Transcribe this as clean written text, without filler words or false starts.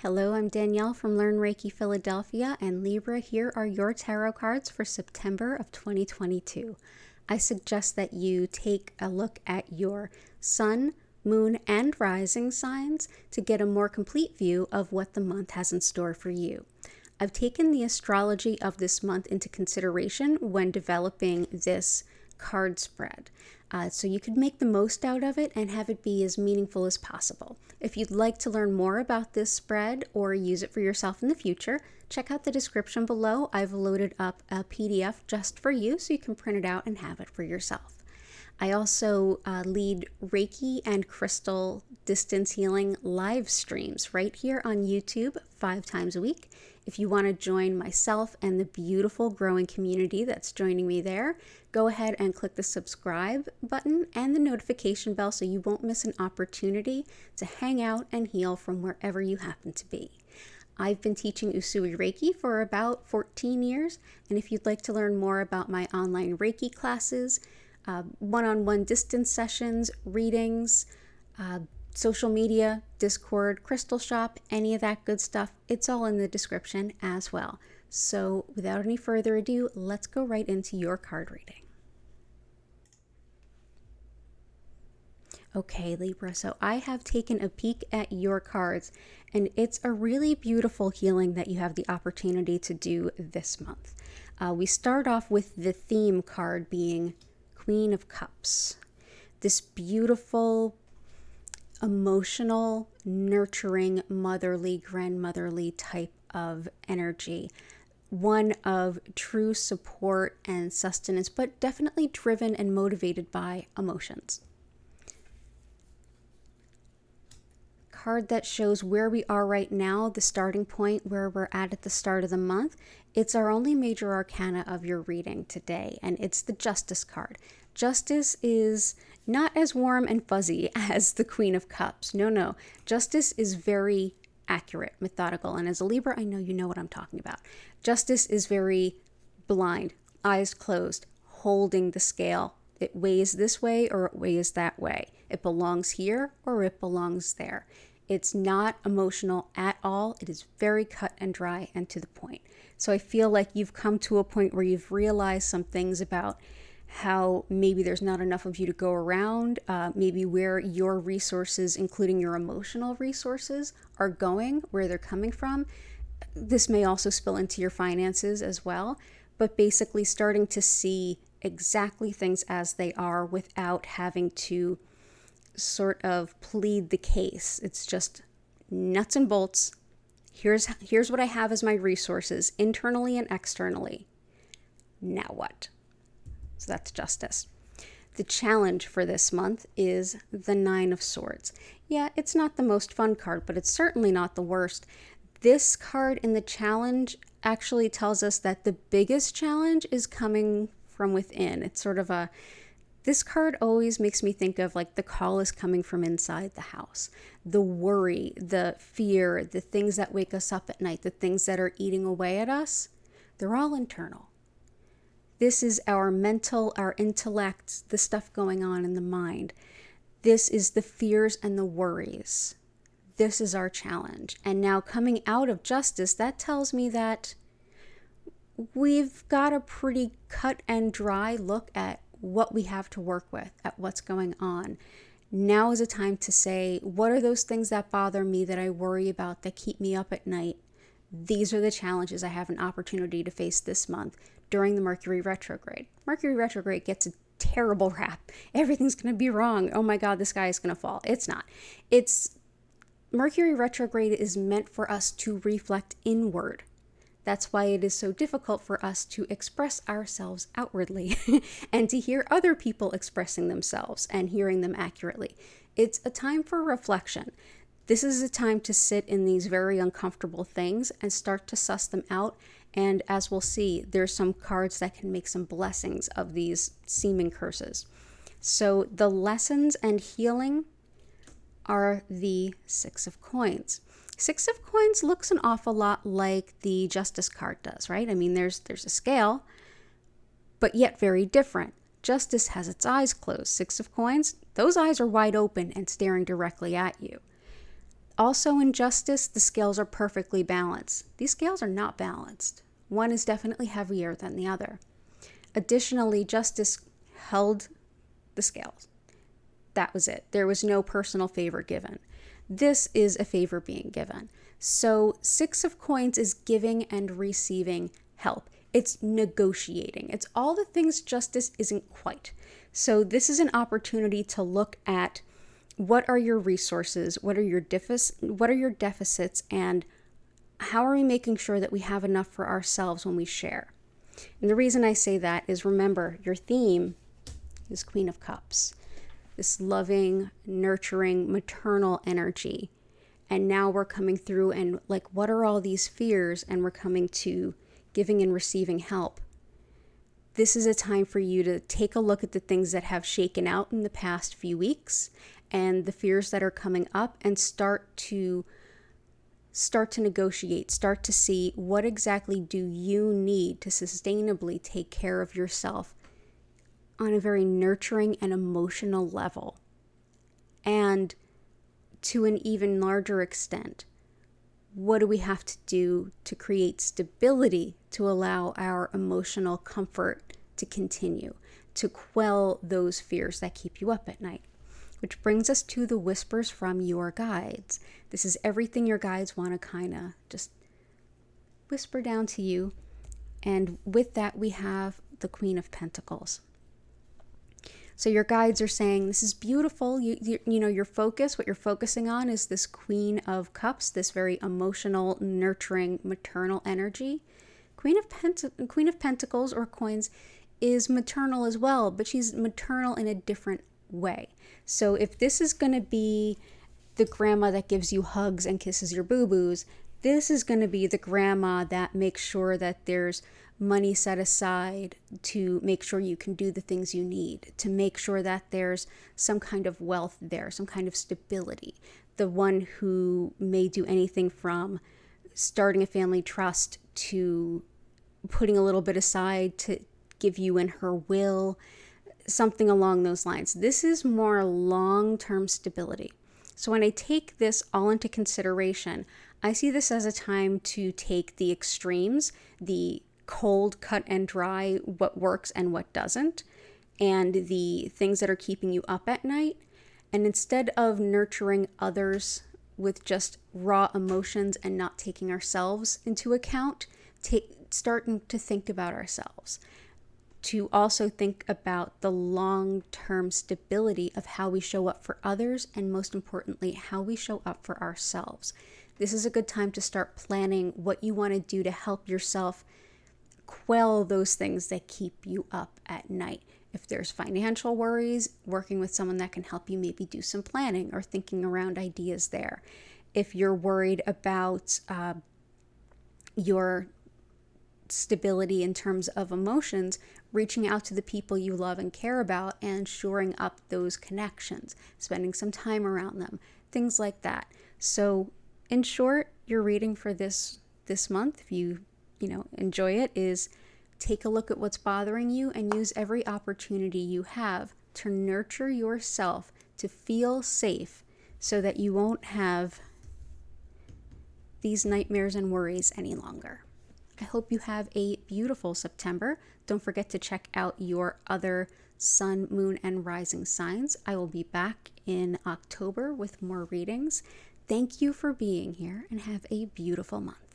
Hello, I'm Danielle from Learn Reiki Philadelphia, and Libra, here are your tarot cards for September of 2022. I suggest that you take a look at your sun, moon, and rising signs to get a more complete view of what the month has in store for you. I've taken the astrology of this month into consideration when developing this card spread. So you could make the most out of it and have it be as meaningful as possible. If you'd like to learn more about this spread or use it for yourself in the future, check out the description below. I've loaded up a PDF just for you so you can print it out and have it for yourself. I also lead Reiki and Crystal distance healing live streams right here on YouTube 5 times a week. If you want to join myself and the beautiful growing community that's joining me there, go ahead and click the subscribe button and the notification bell so you won't miss an opportunity to hang out and heal from wherever you happen to be. I've been teaching Usui Reiki for about 14 years, and if you'd like to learn more about my online Reiki classes, one-on-one distance sessions, readings, social media, Discord, Crystal Shop, any of that good stuff, it's all in the description as well. So without any further ado, let's go right into your card reading. Okay, Libra, so I have taken a peek at your cards, and it's a really beautiful healing that you have the opportunity to do this month. We start off with the theme card being Queen of Cups. This beautiful, emotional, nurturing, motherly, grandmotherly type of energy. One of true support and sustenance, but definitely driven and motivated by emotions. Card that shows where we are right now, the starting point where we're at the start of the month. It's our only major arcana of your reading today, and it's the Justice card. Justice is not as warm and fuzzy as the Queen of Cups. No. Justice is very accurate, methodical, and as a Libra, I know you know what I'm talking about. Justice is very blind, eyes closed, holding the scale. It weighs this way or it weighs that way. It belongs here or it belongs there. It's not emotional at all. It is very cut and dry and to the point. So I feel like you've come to a point where you've realized some things about how maybe there's not enough of you to go around, maybe where your resources, including your emotional resources, are going, where they're coming from. This may also spill into your finances as well, but basically starting to see exactly things as they are without having to sort of plead the case. It's just nuts and bolts. Here's what I have as my resources, internally and externally. Now what? So that's Justice. The challenge for this month is the Nine of Swords. Yeah, it's not the most fun card, but it's certainly not the worst. This card in the challenge actually tells us that the biggest challenge is coming from within. It's sort of this card always makes me think of like the call is coming from inside the house. The worry, the fear, the things that wake us up at night, the things that are eating away at us, they're all internal. This is our mental, our intellect, the stuff going on in the mind. This is the fears and the worries. This is our challenge. And now coming out of Justice, that tells me that we've got a pretty cut and dry look at what we have to work with, at what's going on. Now is a time to say, what are those things that bother me, that I worry about, that keep me up at night? These are the challenges I have an opportunity to face this month during the Mercury retrograde. Mercury retrograde gets a terrible rap. Everything's going to be wrong. Oh my God, the sky is going to fall. It's not. Mercury retrograde is meant for us to reflect inward. That's why it is so difficult for us to express ourselves outwardly and to hear other people expressing themselves and hearing them accurately. It's a time for reflection. This is a time to sit in these very uncomfortable things and start to suss them out. And as we'll see, there's some cards that can make some blessings of these seeming curses. So the lessons and healing are the Six of Coins. Six of Coins looks an awful lot like the Justice card does, right? I mean, there's a scale, but yet very different. Justice has its eyes closed. Six of Coins, those eyes are wide open and staring directly at you. Also in justice, the scales are perfectly balanced. These scales are not balanced. One is definitely heavier than the other. Additionally, justice held the scales. That was it. There was no personal favor given. This is a favor being given. So 6 of coins is giving and receiving help. It's negotiating. It's all the things justice isn't quite. So this is an opportunity to look at what are your resources, what are your deficits, and how are we making sure that we have enough for ourselves when we share. And the reason I say that is, remember, your theme is Queen of Cups, this loving, nurturing, maternal energy. And now we're coming through and like, what are all these fears? And we're coming to giving and receiving help. This is a time for you to take a look at the things that have shaken out in the past few weeks and the fears that are coming up, and start to negotiate, start to see what exactly do you need to sustainably take care of yourself on a very nurturing and emotional level. And to an even larger extent, what do we have to do to create stability to allow our emotional comfort to continue, to quell those fears that keep you up at night? Which brings us to the whispers from your guides. This is everything your guides want to kind of just whisper down to you. And with that, we have the Queen of Pentacles. So your guides are saying, this is beautiful. You know, your focus, what you're focusing on is this Queen of Cups, this very emotional, nurturing, maternal energy. Queen of Pentacles or coins is maternal as well, but she's maternal in a different way. So if this is going to be the grandma that gives you hugs and kisses your boo-boos, this is going to be the grandma that makes sure that there's money set aside to make sure you can do the things you need, to make sure that there's some kind of wealth there, some kind of stability. The one who may do anything from starting a family trust to putting a little bit aside to give you in her will, something along those lines. This is more long-term stability. So when I take this all into consideration, I see this as a time to take the extremes, the cold, cut and dry, what works and what doesn't, and the things that are keeping you up at night. And instead of nurturing others with just raw emotions and not taking ourselves into account, starting to think about ourselves. To also think about the long-term stability of how we show up for others, and most importantly, how we show up for ourselves. This is a good time to start planning what you want to do to help yourself quell those things that keep you up at night. If there's financial worries, working with someone that can help you maybe do some planning or thinking around ideas there. If you're worried about your stability in terms of emotions, reaching out to the people you love and care about and shoring up those connections, spending some time around them, things like that. So in short, your reading for this month, if you enjoy it, is take a look at what's bothering you and use every opportunity you have to nurture yourself to feel safe so that you won't have these nightmares and worries any longer. I hope you have a beautiful September. Don't forget to check out your other sun, moon, and rising signs. I will be back in October with more readings. Thank you for being here and have a beautiful month.